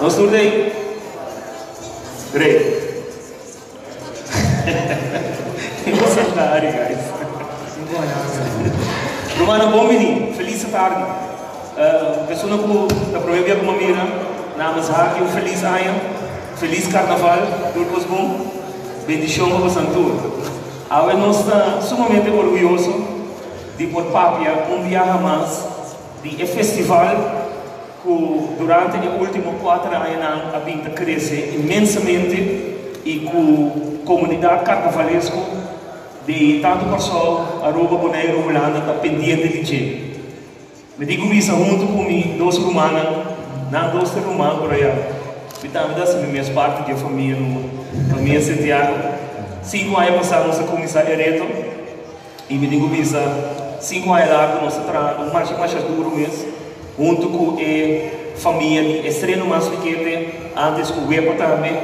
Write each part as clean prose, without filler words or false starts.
Nós tudo aí? Great. Você tá aí, guys. Romana, bom menino. Feliz tarde. Pessoa que da província como mira, namens aqui um feliz ano, feliz carnaval, tudo bom. Bendição para o Santo. Agora nós estamos sumamente orgulhosos de por papia dia a mais de festival que durante os últimos 4 anos a pinta cresce imensamente e com a comunidade carnavalesca de tanto pessoal a Aruba, Bonaire, Holanda está pendente de gente. Me digo isso junto com dois romanos, não dois romanos por aí. Então, das minhas partes de família, família Santiago. 5 anos passamos a começar Ereto e me digo isso 5 anos lá nós trabalhamos mais duro mesmo, junto com a família de estreno mais pequeno, antes com o Wepa também,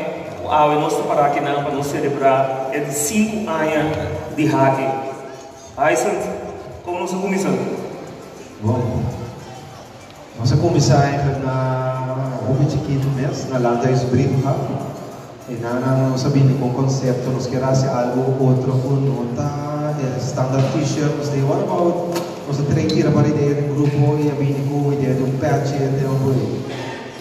a nossa para aqui não para nós celebrar é de 5 anos de hack. Aí, como nós começamos? Bom, nós começamos na Rubik Chiquito mesmo, na Landa Esbriha. E nós sabemos com o conceito, nós queremos algo outro, não está standard t-shirt, nós temos what about, nós temos para a ideia do grupo e a ideia de patch e por aí.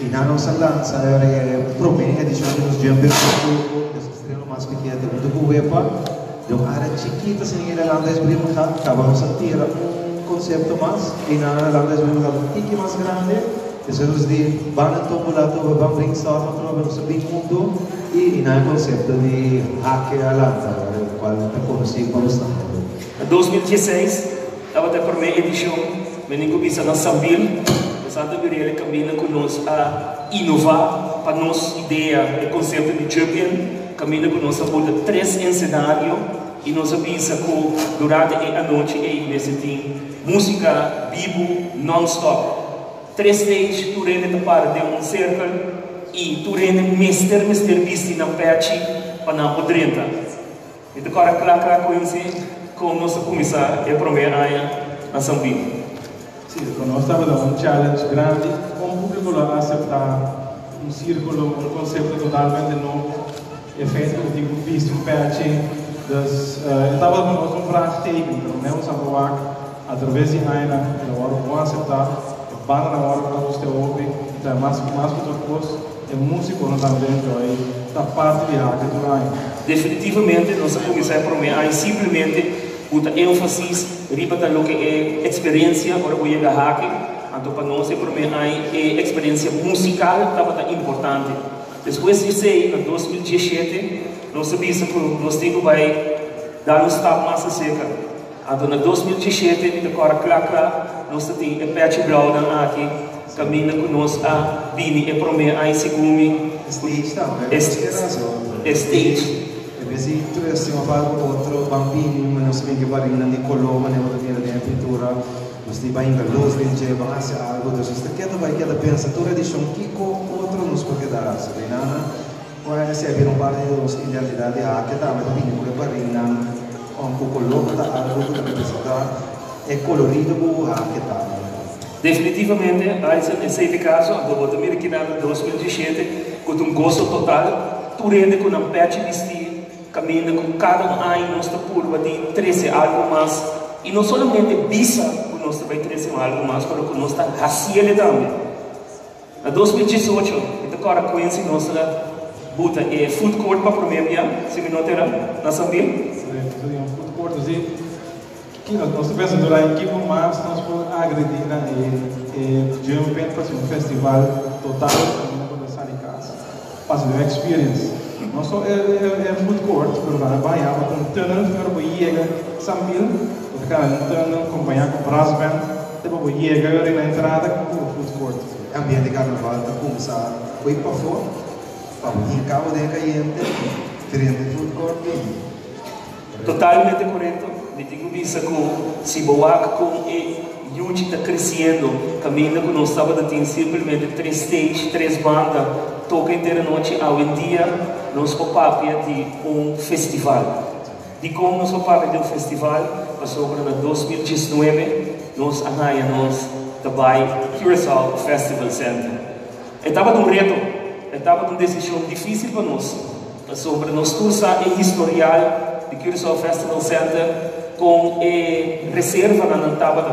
E na nossa lança, é primeira edição de nos Jambers do grupo, esse estrela mais pequeno do Wepa, de uma área chiquita, sem a Landa Esbriha, acabamos a tirar conceito mais, e na Landa Esbriha um tique mais grande, precisamos de banda topolado, vamos brainstorm, vamos saber mundo, e na conceito de hack a Landa, o qual está conhecido para os namorados. Em 2016, estava a primeira edição, menino bisa na Sambil, o Santa Virele caminha conosco a inovar para nossa ideia, o conceito de Champion, caminha conosco a botar 3 cenários, e nós avisa que durante a noite nesse tem música vivo non-stop. 3 stages, tu rende para de um cerco e tu rende mister visto na patch para não poder. Então agora claro com o nosso comissário é primeira área na São Paulo. Sim, nós estamos dando challenge grande, como o público lá aceitar círculo, conceito totalmente novo, efeito de visto patch. Estava com nós prazo técnico, não é um através de Aina, na hora que aceitar, banda na hora que nós estamos ouvindo, então mais que outra coisa, é músico não está dentro aí, da parte de hack do Aina. Definitivamente, nossa comissão é primeira, simplesmente bota ênfase riba da lo que é experiência agora o da hack, então para nós é primeira é experiência musical estava importante. Depois de sei, em 2017 nós sabíamos que nós temos vai dar um stop mais seca. Então, em 2017, agora claro, nós temos a patch brown aqui, caminha conosco a Bini e primeira aí segundo Stage não, stage. Se tu assim outro bambino, mas não sabia que varina de coloma, nem outra maneira de pintura, nós temos ainda luz, de base algo, então se quer vai que ela pensa, tu edição Kiko, outro nos pode dar, sabe nada? Quando se abrir parte dos idealidade a que dá, mas também porque varina, com coloma da algo que representa é colorido o a que dá. Definitivamente, nesse caso, eu vou também aqui na 2017, com um gosto total, tu rende com um patch vestido, caminha com cada ano nossa curva de 13 algo mais, e não somente bisa que nós vai 13 algo mais, mas que nós está raciel também. Na 2018, então agora conhece nossa buta é food court para primeiro dia, se me notará, na Sambil. Sim, food court, assim, que nós pensamos durante que mais nós podemos agredir e jumping para um festival total, quando sai de casa, fazer uma experience. Não só é food court, mas vai com um tunnel para ir a Sambil, porque um tunnel acompanhado com brass band, depois ir na entrada com o food court. O ambiente de carnaval está começar a ir para fora, para ir cabo de caliente, tirando food court. Totalmente correto. Me digo isso que se boaca com o Yuji está crescendo, caminha que nós estávamos tendo simplesmente 3 stages, 3 bandas, toca inteira noite, ao dia nós papapia de um festival. De como nós papapia de um festival, passou para 2019, nós arranhamos também Curaçao Festival Center. Estava um reto, estava uma decisão difícil para nós, sobre nós torçar e historial de Curaçao Festival Center com reserva na Tabata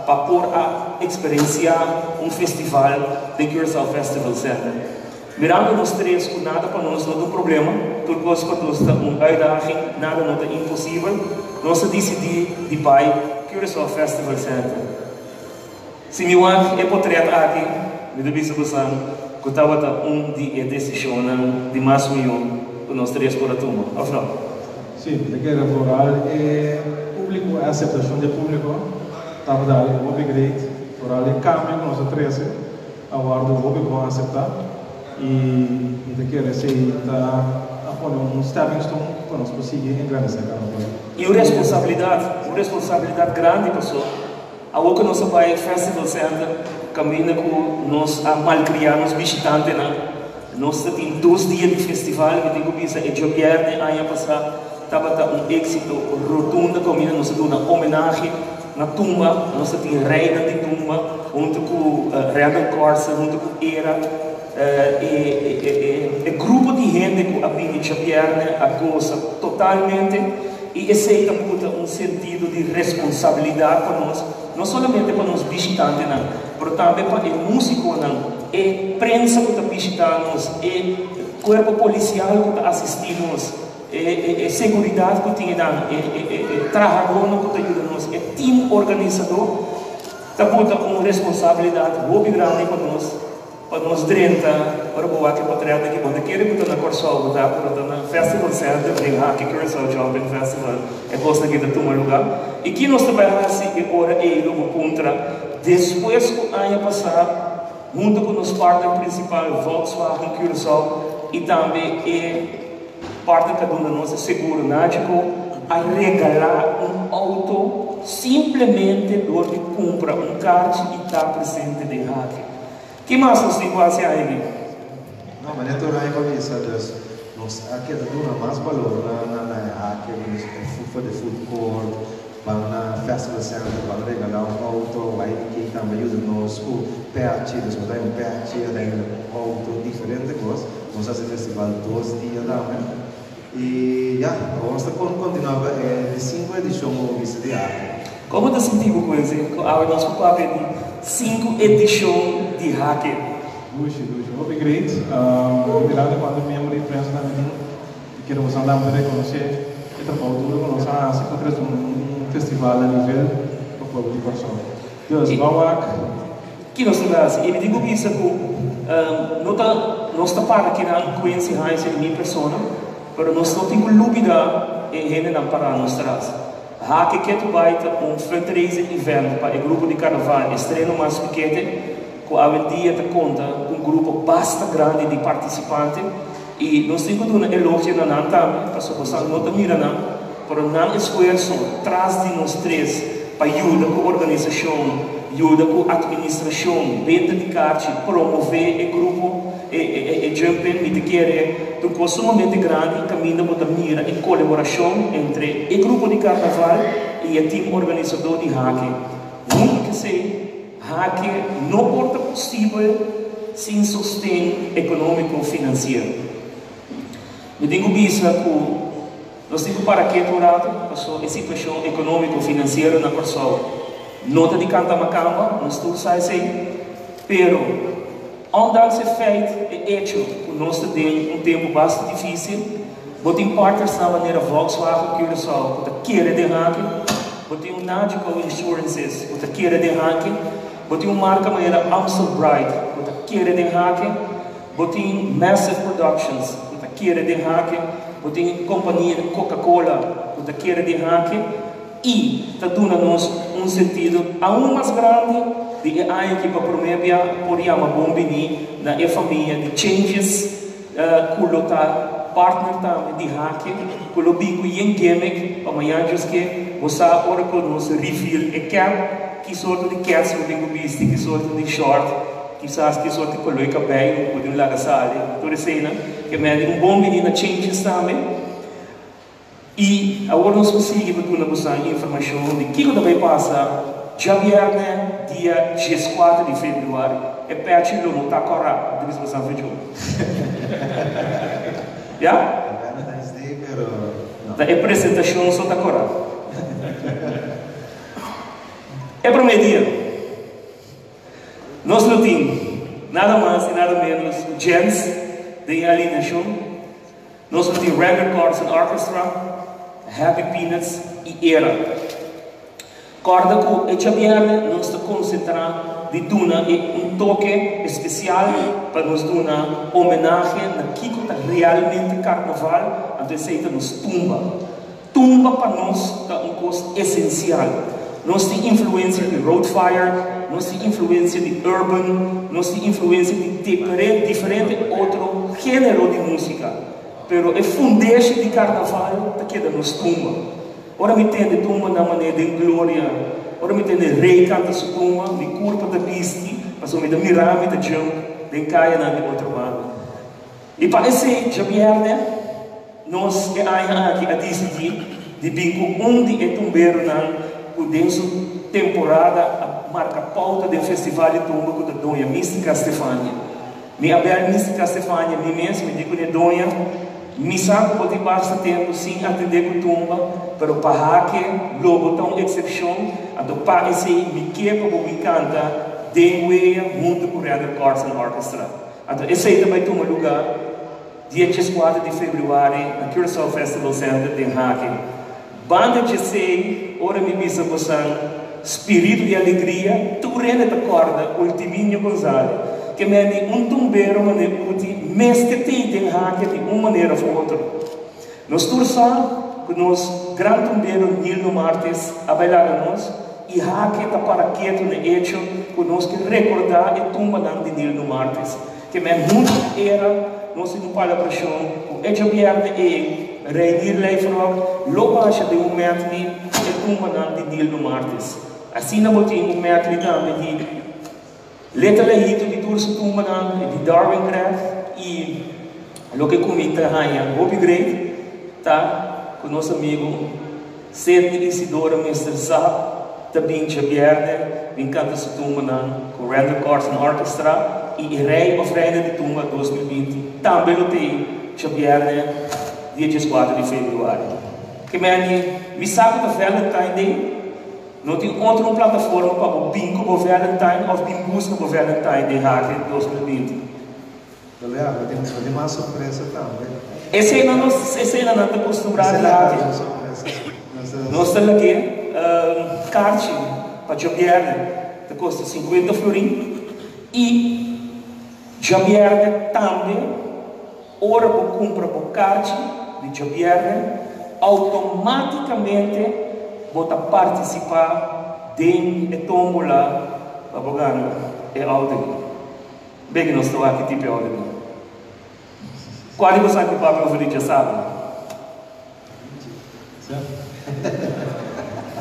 para pôr a experienciar um festival de Curaçao Festival Center. Mirando nós três, nada para nós não é um problema, tudo que para nós é uma uitdaging, nada não é impossível, nós decidimos de pai Curaçao Festival Center. Se me é portreto aqui, me deve ser que estava de decisão de mais milhão para nós três por a turma, ou não? Sim, porque era floral e público, a aceitação do público estava dando um upgrade, floral e cambio com nós três, agora o público vai aceitar e daqui a está a pôr stepping stone para nós conseguir entrar nessa carnaval. E a responsabilidade grande, pessoal, a que nós vai Festival Center caminha com nós a malcriar os visitantes, nós temos 2 dias de festival, que digo que é de viernes, ano passado, estava êxito rotundo, caminha nós temos uma homenagem na tumba, nós temos reina de tumba, junto com Reina Corsa, junto com Era, grupo de gente que abriu de viernes, a coisa totalmente, e esse é um sentido de responsabilidade para nós, não somente para os visitantes, mas também para os músicos, e prensa que está visitando-nos, e corpo policial que está assistindo-nos, e segurança que tem, e trabalhador que está ajudando-nos, e time organizador, está uma responsabilidade muito grande para nós 30, para o que para trás daqui, quando querem que na Curaçao, para na Festival Center, tem aqui Curaçao Jovem Festival, é gosta aqui de tomar lugar, e que nós trabalhamos e ora ele contra, depois que o ano passado, junto com os partners principais, Volkswagen Curaçao, e também parte de cada um de nós, seguro náutico, a regalar auto simplesmente por que compra carro e está presente de hack. Que mais nós temos aí? Não, mas é toda a cabeça nós aqui dá mais valor na hack, for the food court, na Festival Center, para regalar auto, aí que também usa nós o PH, nós temos PH, tem auto diferente coisa, nós fazemos festival 2 dias também. E já, vamos continuar de 5 edições de hack. Como você sentiu com isso? Agora nós vamos fazer 5 edições de hack. Luxo, upgrade. Mirando quando a minha mãe pensa na minha, que nós andamos a reconhecer, e trabalhamos tudo com nós, se acontece festival a nível do povo de Curaçao. Deus, vamos que nós temos, e me digo isso nós está para aqui na Quincy High de minha pessoa, mas nós não temos dúvida em gente não parar nos trás. Hack que tu vai ter fundraiser event para o grupo de carnaval, estreino mais pequeno, com a dia te conta grupo bastante grande de participantes, e nós temos uma elogio na também, para você não te mira não, para não esforço atrás de nós três, para ajudar com a organização, ajudar com a administração, venda de cartas, promover o grupo, e jumping, me quer uma coisa sumamente grande, caminho para mira em colaboração entre o grupo de carnaval e o time organizador de hack. Muito que sei, hack não pode possível sem sustento econômico financeiro. Me digo isso que nós temos para que durado a situação econômico-financeira na Curaçao. Nota de canta macamba, nós todos sabemos assim, pero onde se feito é hecho que nós temos tempo bastante difícil, botem partners na maneira Volkswagen Curaçao, que queira de hack, botem Nautical Insurances, que queira de hack, botem uma marca maneira Amstel Bright, que queira de hack, botem Massive Productions, que queira de hack, botem companhia Coca-Cola, que queira de hack, e está dando-nos sentido aún mais grande de a equipa promédia podíamos bombini na família de changes culota partner também de hack culo bico em gimmick amanhã que você agora conosco reveal e cap que sorte de cats o bingo beast que sorte de short quizás que sorte coloi cabelo pode lá gasar toda cena que me bombini na changes também. E agora nós conseguimos dar informação de que vai passar já viernes, dia 4 de fevereiro. é pet lo não tá corado, depois você vai ver. Já? Da apresentação só tá corado. É para medir. Nós não temos nada mais e nada menos Jens de alienação. Nós não temos Randall Chords and Orchestra, Happy Peanuts e Era. Corda que é chamada nós te concentrar de duna e toque especial para nos dar homenagem na que é realmente carnaval, então aceita nos tumba. Tumba para nós é coisa essencial. Nós temos influência de Roadfire, nós temos influência de Urban, nós temos influência de diferente outro gênero de música. Pero é fundeixe de carnaval que queda nos tumba. Ora me entende tumba na maneira de glória. Ora me entende rei canta sua tumba, me curva da piste, passou me da mirame da jump, de caia na de outro lado. E para esse jabierne, nós é aqui a decidir de bingo onde é tumbeiro na o denso temporada a marca pauta do festival de tumba da Dona Mística Stefania. Me aberta Mística Stefania, me mesmo, me digo ne Dona, me sabe que basta tempo sim atender com tumba, pero para que logo tão exceção, a do pai esse me quebra como me canta, dengue junto com o Randall Chords and Orchestra. Então esse aí também toma lugar dia 4 de fevereiro na Curaçao Festival Center de Hake. Banda de sei, ora me bisa você, espírito de alegria, tu rende da corda, ultiminho Gonzalo, que me tumbeiro maneira útil, mestre tem de Hake de uma maneira ou outra. Nós torçamos que nós grande tumbeiro Nilo Martes a bailar nós e Hake está para quieto no hecho que nós que recordar e tumba de Nilo Martes, que me muito era nós não para para chão, o hecho vierne é Reinir Leifrog, logo acha de momento de tumba de Nilo Martes. Assim não botinho momento de também de letra leito de turso tumba de Darwin Graff e lo que comita rainha Bobby Great, tá com nosso amigo Sidney Isidora Mr. Saab, também Jabierne, vem canta sua tumba com Randall Chords and Orchestra e Rei Ofrenda de Tumba 2020. Também lo tem Jabierne dia 4 de fevereiro. Que me sabe da Valentine Day, não tem outra plataforma para o bingo para o Valentine ou bingo para o Valentine Day Hake 2020. Tem uma surpresa também. Esse aí não está acostumado a Hake. Nós estamos aqui, carte para Jabierne, que custa 50 florim. E Jabierne também, ora para comprar para carte de Jabierne, automaticamente vou participar de tombola para Bogana e Alden. Bem que nós estamos aqui tipo Alden. Qual é você que para ouvir já sabe?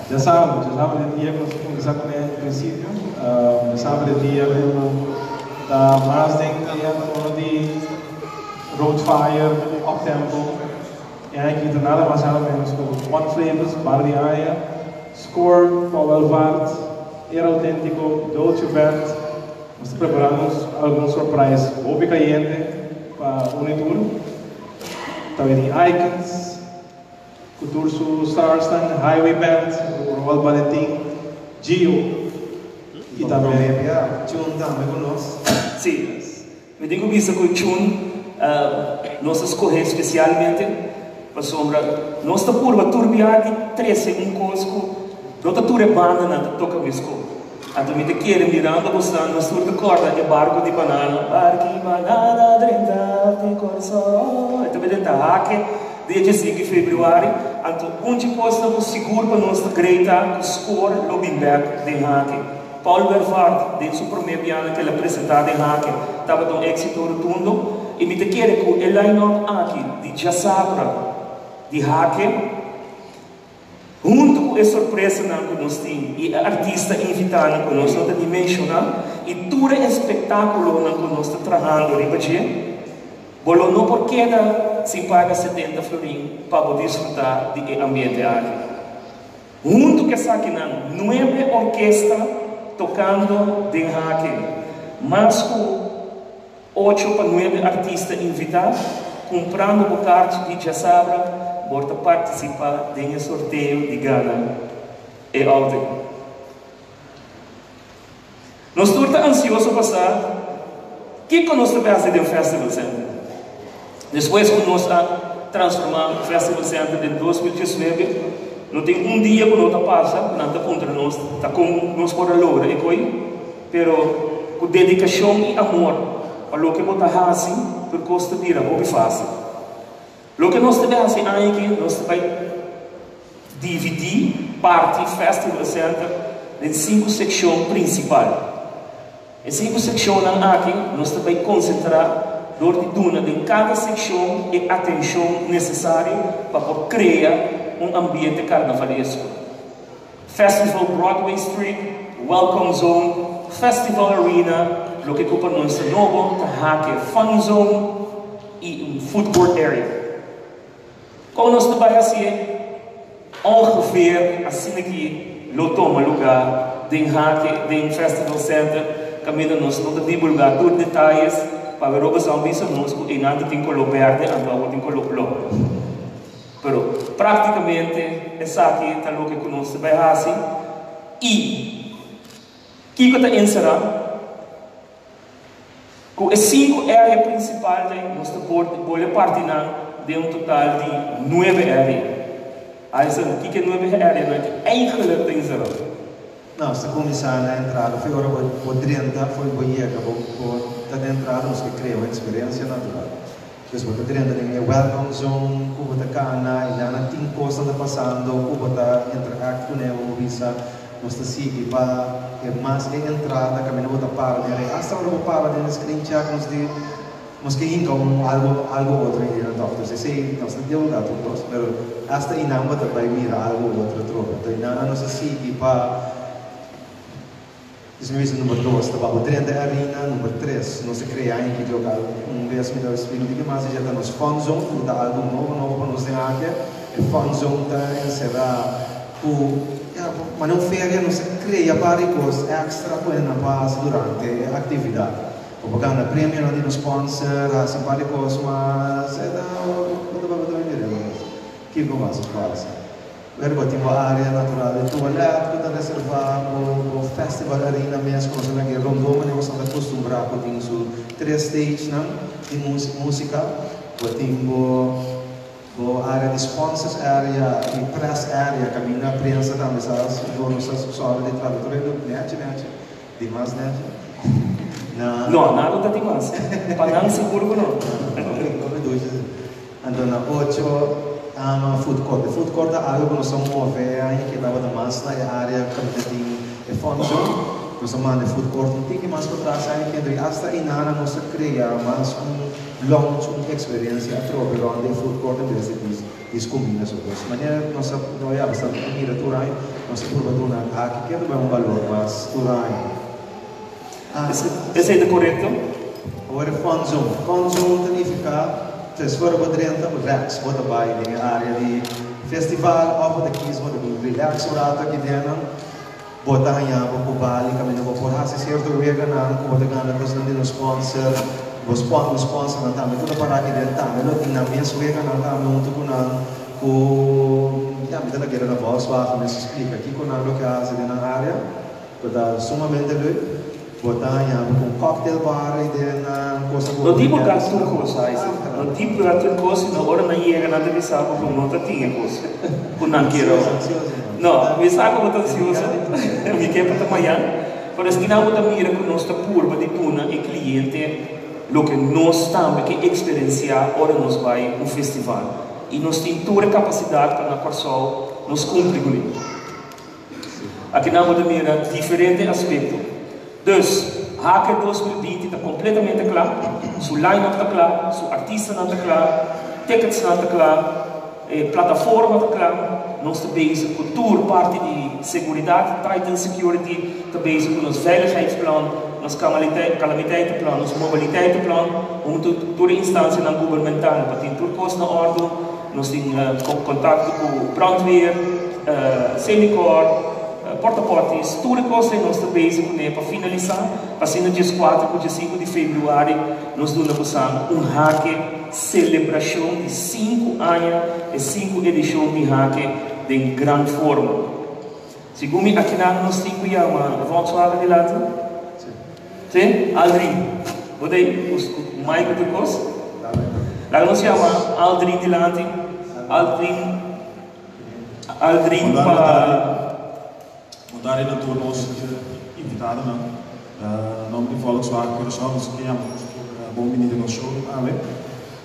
Já sabe do dia que nós começamos no princípio, já sabe do dia que da mais de Roadfire, Uptempo, e aqui de nada mais nada menos que One Flavors, Barriaia, Score, Powell Vart, Era Autêntico, Dolce Vert. Nós preparamos alguns surpresas, Bobby Caliente para Unitur, também Icons, Culturso Starstan, Highway Band, Royal Valentim, Gio, e também Chun também conosco. Sim, me digo isso com o Chun, nós escolhemos especialmente para sombra, nós estamos por uma turbiar de 13 cosco, outra turma banda na toca visco. Então me querem mirando gostando, nós turma corda de barco de banana, dentro de coração. Então me dentro Hake, dia 5 de fevereiro, então onde costa o seguro para nós Greta, o score Lobinberg de Hake. Paul Bervard, dentro do primeiro ano que ele apresentava em Hake, estava um êxito rotundo. E me querem que o line-up aqui de Jassabra, de Hake, junto com a surpresa que nós temos, e a artista invitando que nós estamos dimensionando, e todo o espetáculo que nós estamos trabalhando, bolo não porque se paga 70 florim para desfrutar do ambiente aqui. Junto com essa aqui, 9 orquestras tocando de Hake. mais que 8 para 9 artistas invitados, comprando o card de Jassabra, para participar de um sorteio de Ghana e Alden. Nós estamos ansiosos para passar. O que nós estamos fazendo no Festival Center? Depois que nós transformamos o Festival Center em 2019, não tem um dia que nós passamos, não está contra nós, está com nós por a loura, pero com dedicação e amor. O que nós estamos fazendo, por custa de não é fácil. O que nós estamos fazendo aqui, nós estamos dividir parte do Festival Center em 5 secções principais. Em 5 secções aqui, nós estamos concentrar dor de duna em cada secção e atenção necessária para criar um ambiente carnavalesco. Festival Broadway Street, Welcome Zone, Festival Arena, o que ocupa nosso novo Fun Zone e Food Court Area. Como nós trabalhamos assim, ongeveer assim aqui, toma lugar em Festival Center, caminho nós não divulgar todos os detalhes para ver o são bem conosco e nada tem color verde, então tem color branco. Pero praticamente essa aqui está o que nós trabalhamos assim e que está encerrado com as 5 áreas principais, nós podemos partir de um total de 9 áreas. Aí, o que é 9 áreas? Não é eigenlijk tem encerrado. Não, se começar na entrada, foi agora por 30, foi banheiro, por da entrada, nós criamos uma experiência natural. Depois, por 30, tem welcome zone, cuba da cana, e lá tem coisa passando, cuba da interact com o visa. Nós estamos para mais que entrada, caminho para para, hasta agora para de screen check, nós que inca algo outro aí na doctor, se sei, nós não deu gato, mas hasta aí não vai também mirar algo outro troca. Então, nós estamos para isso número 2, está para o 30 arena, número 3, nós criamos que jogar vez melhor espírito que mais já está nos fun zone, está algo novo para nós ter aqui, e fun zone está encerrar mas não férias, não se cria para coisas extra para durante a atividade. Como ganha prêmio, não tem sponsor, assim para coisas, mas é da que mais faz. Verbo tem uma área natural de toalete que está reservada para o festival arena mesmo, nós aqui rondoma, nós estamos acostumados com isso 3 stages de música, a área de sponsors area e press area, caminho na prensa também, sabe? Nossa sala de tradutor de mais não, nada está de mais. Para não seguro não. Então na 8 food court. Food court é algo que nós vamos mover que dava da mais na área que tem função. Nós vamos de food court, não tem que mais para trás que hasta aí nada nós criar mais lounge, uma experiência através de food court em vez de comidas ou coisas. Maneira nós não é bastante comida turai, nós por aqui que é um valor mas turai. Esse é correto? Agora fun zone significa se for para dentro relax, bota baile na área de festival, opa daqui, bota relax o rato aqui dentro. Bota hanya po bali kami na po hasi certo wega na ko bota gana ko sa nilo sponsor sponsor na tama ito na para kaya tama no tinamya wega na tama unto ko na ko ya me talaga na boss wa ko nessa explica aqui ko na lo que hace na área bota sumamente lui bota hanya po cocktail bar e na coisa no tipo gasto coisa no tipo gasto coisa na hora na ia na deve saber como não tinha coisa por não quero não, me saco muito ansioso, me quer para amanhã, para que não vou mira com nossa curva de tuna e cliente, o que nós também que experienciar hora nós vai um festival e nós temos toda a capacidade para na qual nós cumprir com isso. Aqui não vou mira diferente aspecto. Dus, Hacker 2020 está completamente claro, seu line-up está claro, seu artista está claro, tickets está claro, plataforma está claro. Nós estamos bezig com toda parte de segurança, Titan Security, estamos bezig com nosso veiligheidsplan, nosso calamiteitenplan, nosso mobiliteitenplan, toda instância governamental, para ter tudo coisa na ordem, nós temos contato com o brandweer, Semicor, porta-portas, tudo que nós estamos basic para finalizar, para ser no dia 4 e dia 5 de fevereiro, nós estamos fazendo hack celebração de 5 anos e 5 edições de hack de grande forma. Segundo aqui nós temos uma Volkswagen de lado. Sim? Aldrin. Você o Michael de Cos? Lá nós chama Aldrin de lado. Aldrin para mudar na tua nossa invitada, não? Nome de Volkswagen, que nós criamos bom menino no show,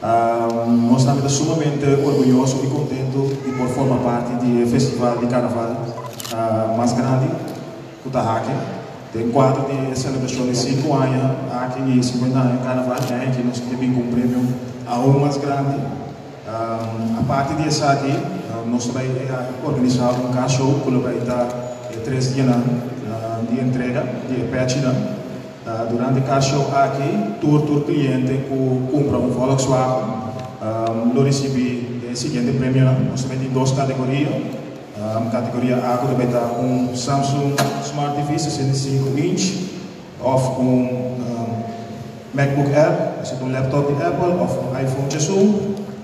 nós estamos sumamente orgulhosos e contentos de por formar parte do festival de carnaval mais grande que o Hack. Tem 4 de celebração de 5 anos, aqui e 50 anos de carnaval, que nós temos um prêmio aún mais grande. A parte disso aqui, nós vamos organizar um cachorro que vai dar 3 dias de entrega, de patching. Durante o cachorro aqui, todo cliente que compra um Volkswagen, lo recebe o seguinte prêmio. Nós temos 2 categorias. Categoria A vai dar um Samsung Smart TV 65 inch, ou MacBook Air, um laptop de Apple, ou iPhone 16.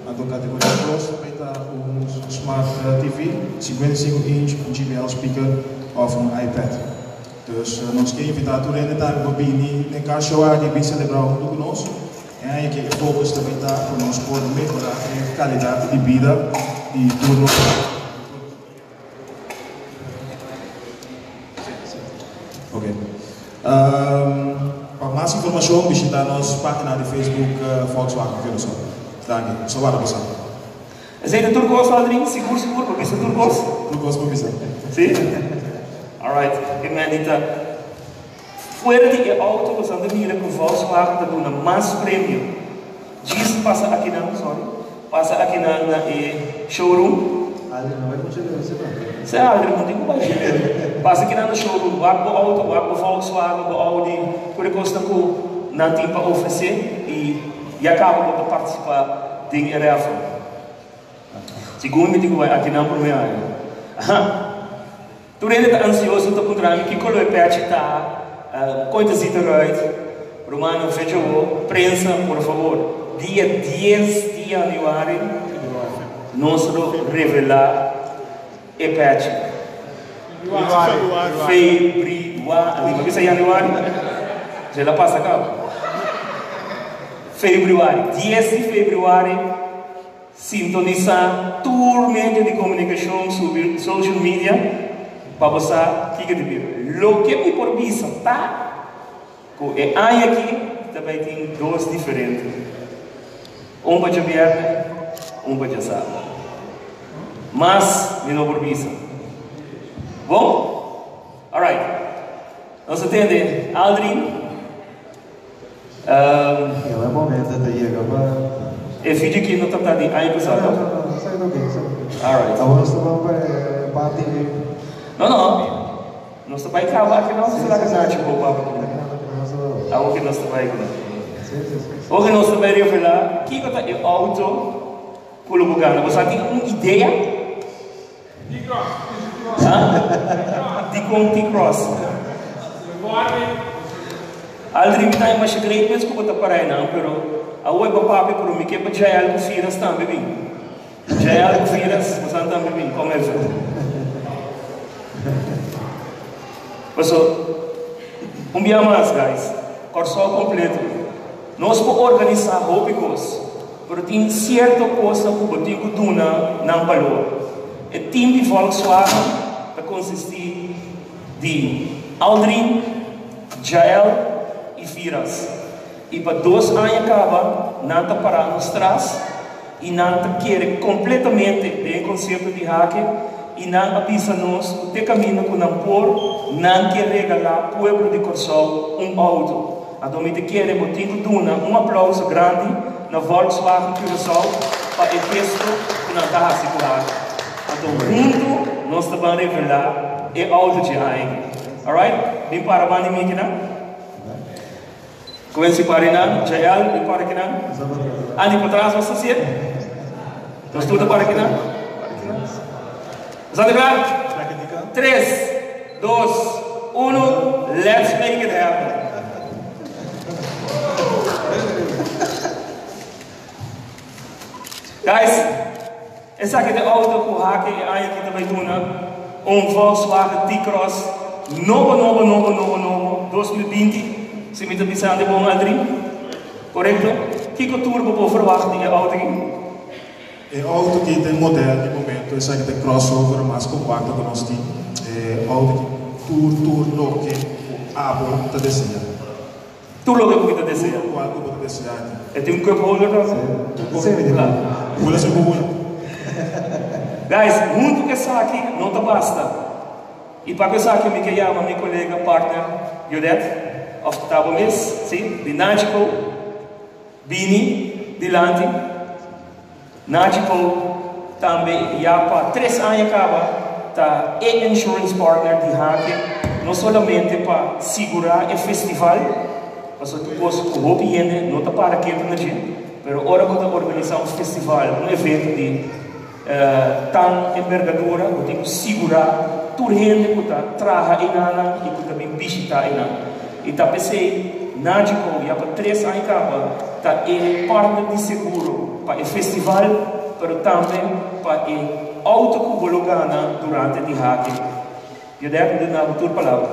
A categoria 2 vai dar um Smart TV 55 inch, um JBL speaker, ou iPad. Dus nós queremos invitar todo mundo a vir no cachorro aqui para celebrar junto conosco. E aí que o foco também está para nós poder melhorar a qualidade de vida de tudo. Ok. Para mais informação, visita nossa página de Facebook Volkswagen Curaçao. Danke. Só para você. Você é turcos, Aldrin? Seguro, porque você é turcos? Turcos para você. Sim? Alright. Que menita. Fora de auto, você anda mira com Volkswagen, está dando mais prêmio. Diz passa aqui na, passa aqui na showroom. Aldrin, não vai continuar você não. Você Aldrin, não tem como baixar. Passa aqui na showroom, vai para o auto, vai para o Volkswagen, para o Audi, por enquanto que não tem para oferecer e acaba por participar de RF. Segundo me digo aqui na primeira área. Tu ainda está ansioso para encontrar que quando o patch está coisas eruit, Romano fechou, prensa, por favor, dia 10 de janeiro, nós vamos revelar o patch. Fevereiro, que é janeiro? Já lá passa cá. Fevereiro, 10 de fevereiro, sintonizar todo meio de comunicação sobre social media para você que vir. O que me por vista tá, com é aí aqui também tem 2 diferentes. Um para viernes, um para sábado. Mas não por vista. Bom, alright. Nós entendemos, Aldrin. É o momento de agora. É vídeo que não está de aí pessoal. Não, sai do bem, sai. Alright. Agora nós estamos para parte de. Não. Nós estamos para acabar aqui não, será que não tipo papo. Algo que nós estamos aí. Hoje nós estamos aí revelar que é o auto colombiano. Você tem uma ideia? De cross. Aldrin tem mais segredo mesmo que eu estou para aí não, pero a oi papai por mim que para já algo firas também. Já algo firas, você também como é isso? Pessoal, dia mais, guys, corso completo. Nós vamos organizar hobbies, mas tem certa coisa que eu tenho que donar não valor. O time de Volkswagen vai consistir de Aldrin, Jael e Firas. E para 2 anos acaba, não está parado nos trás e não está querer completamente o conceito de hacker e não avisa-nos o caminho que não por, não quer regalar ao povo de Curaçao auto. Então, me quer dar aplauso grande na Volkswagen Curaçao para o texto que não está assegurado. Então, junto, nós vamos revelar o auto de aí. Alright? Bem para a banda minha. Comece para aí, Jael, e para aqui não? Ali para trás, você se nós tudo para aqui não? Você está claro? 3, 2, 1, let's make it happen. Guys, essa aqui é a auto que o hack e aí que também duna Volkswagen T-Cross novo 2020. Se me pensando de bom Adri, correto? Que turbo por verwachten in je auto? A auto que tem modelo de momento, essa aqui tem crossover mais compacta que nós temos. A auto que tudo que o abo está desejando. Tudo o que está desejando? Tudo o que está desejando. E tem cup holder também? Sim, Pula se boa. Guys, muito que essa aqui não te basta. E para que essa aqui me chama meu colega, partner, Judith, of Tabomis, sim, de Nagico, Bini, de Lanti. Nagico também já para 3 anos acaba, tá insurance partner de Hack, não somente para segurar o festival, mas depois o hobby não está para que na gente, mas agora que organizar um festival, evento de tão envergadura, eu tenho que segurar tudo gente que está traga e nada e que também visita e nada. E tá pensei, Nagico já para 3 anos acaba, tá partner de seguro para o festival, mas também para o auto que vou ganhar durante o hack. Eu devo dar uma outra palavra.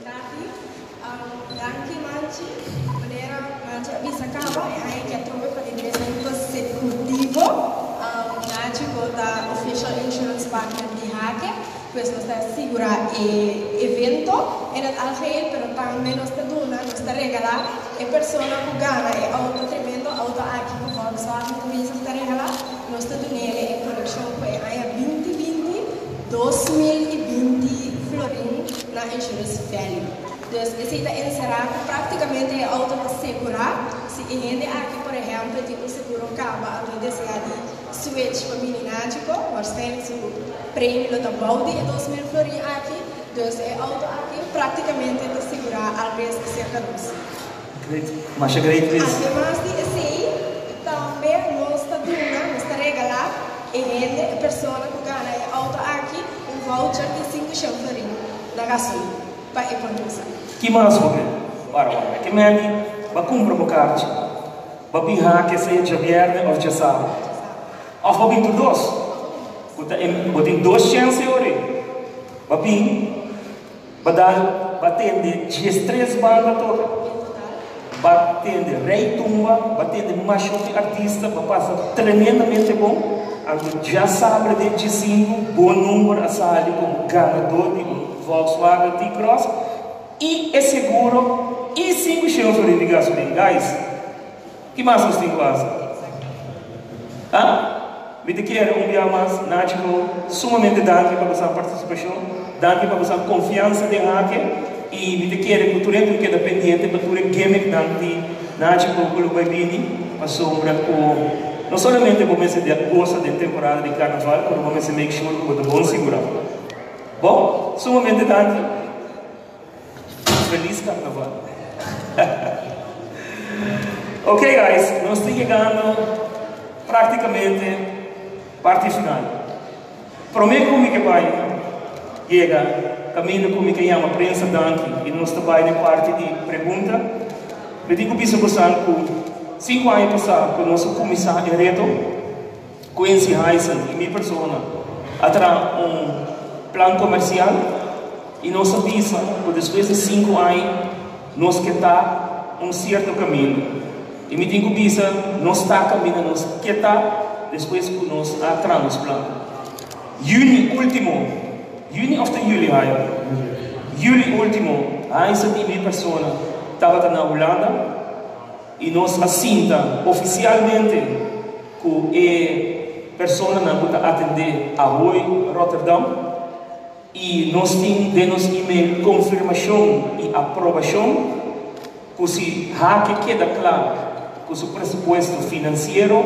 Danke Manchi, maneira Manchi avisa acaba e aí que a troca para direção consecutivo. Nagico da official insurance partner de hack, pues nos está asegurar el evento en el algeheel, pero también nos está regalar a persona que gana el auto tremendo auto aquí con Volkswagen que está regalar nos está dando en conexión con el 2020 2020 florin na insurance value. Dus esse está encerrado praticamente o auto para segurar se a gente aqui, por exemplo, tem um seguro acaba a desejar de switch para mini Nagico, waarschijnlijk o prêmio da Baudi é 2.000 florin aqui, dus o auto aqui praticamente está segurar ao preço de cerca de Mas é great isso. Además de assim, também nos está regalar a gente, a pessoa que ganha o auto aqui, voucher de 5 florin da gasolina para economizar. Que mais vou ver? Para que me vai comprar um carro, vai birrar que seja viernes ou já sábado. Of vai vir dois. Vou ter 2 chances hoje. Vai vir, vai dar, vai atender 13 bandas todas. Vai atender Rei Tumba, vai atender macho artista, vai passar tremendamente bom. Já sabe de 5 bom número a sair como ganhador de Volkswagen T-Cross e é seguro e 5 chances de gasolina. Guys, que mais nós temos quase? Me quero dia mais, Nagico, sumamente danke para a sua participação, danke para a sua confiança de hacker e me quero que tudo que é dependente para tudo que danke Nagico pelo Baibini, para sombra com não somente o mês de agosto da temporada de carnaval, mas o mês de make sure que o bom seguro. Bom, sumamente danke. Feliz carnaval. Ok, guys, nós estamos chegando praticamente parte final. Prometo que vai chegar caminho como que chama prensa danke e nós trabalhamos na parte de pergunta. Eu digo que isso que 5 anos passados, com o nosso comissário Reto, Quincy Heisen e minha pessoa, atrás plano comercial e nós sabemos que depois de 5 anos nós que está certo caminho e me digo que nós está caminhando nós que está depois que nós atrás nos planos Juni of Juli último Heisen e minha pessoa estava na Holanda e nós assinta oficialmente que a pessoa não pode atender a Rotterdam e nós temos e-mail confirmação e aprovação que se hack queda claro que o presupuesto financeiro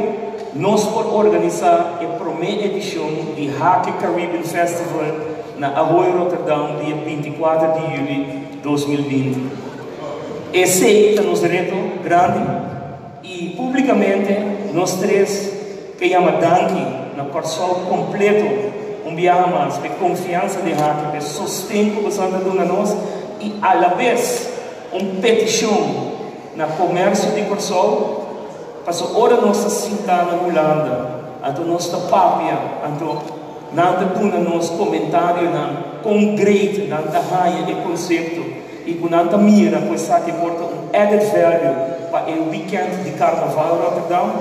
nós podemos organizar a primeira edição de Hack Caribbean Festival na Ahoy Rotterdam dia 24 de julho de 2020. Esse é o nosso reto grande e publicamente nós três que chama danke na pessoal completo mais, de confiança de Hake, de sustento que você dá a nós, e à la vez, petição no comércio de Corsol, para a hora nós sentar na Holanda, então nós papia, então nada dá nos comentário concreto, nada raia e conceito, e com nada mira, pois que porta added value para o weekend de Carnaval Rotterdam.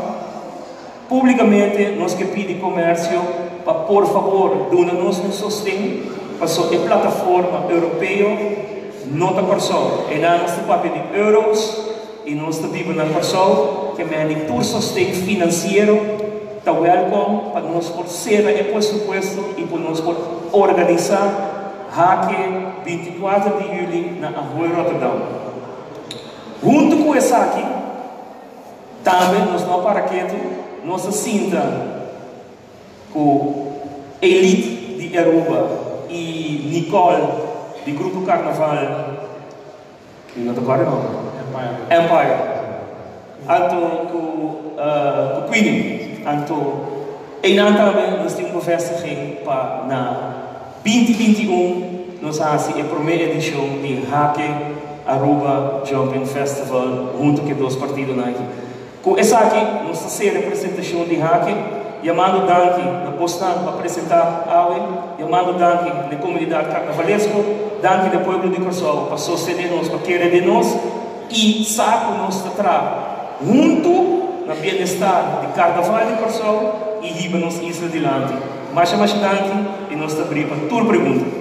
Publicamente, nós que pedimos comércio, para por favor, dá-nos sustento para a plataforma europeia, nota Corsol, e nós temos de euros, e nós temos na Corsol, que é por sustento financeiro, está welcome para nós por ser e presupuesto e para nós por organizar Hake 24 de julho na Ahoy Rotterdam. Junto com essa aqui, também nós não paraquedo, nós sinta com Elite de Aruba e Nicole de Grupo Carnaval, e não agora não, Empire. Então com Queenie, então e também nós temos uma festa para na 2021 nós fazemos a primeira edição de Hake Aruba Jumping Festival junto com dois partidos aqui. Com essa aqui, nós fazemos a representação de Hake, chamando Danke na Boston para apresentar a chamando Danke na comunidade carnavalesca, Danke do povo de Corsol para suceder nós, para querer de nós e saco nós atrás junto na bem-estar de Carnaval de Corsol e riba nos isla de Lante. Mais Danke e nós abrimos para tua pergunta.